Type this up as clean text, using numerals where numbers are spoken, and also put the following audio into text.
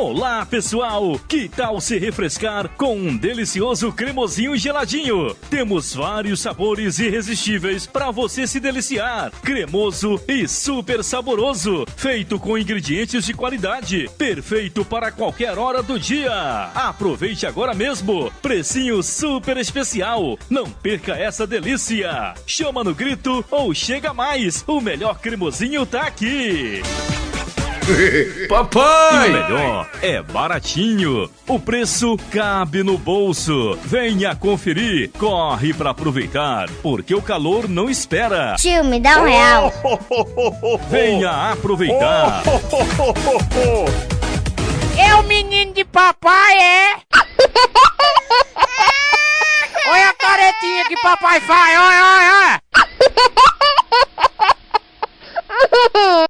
Olá, pessoal! Que tal se refrescar com um delicioso cremosinho geladinho? Temos vários sabores irresistíveis para você se deliciar. Cremoso e super saboroso, feito com ingredientes de qualidade, perfeito para qualquer hora do dia. Aproveite agora mesmo, precinho super especial. Não perca essa delícia. Chama no grito ou chega mais, o melhor cremosinho tá aqui. Papai! E o melhor é baratinho. O preço cabe no bolso. Venha conferir. Corre pra aproveitar, porque o calor não espera. Tio, me dá R$1. Venha aproveitar. É o menino de papai, é? Olha a caretinha que papai faz, olha, olha, olha.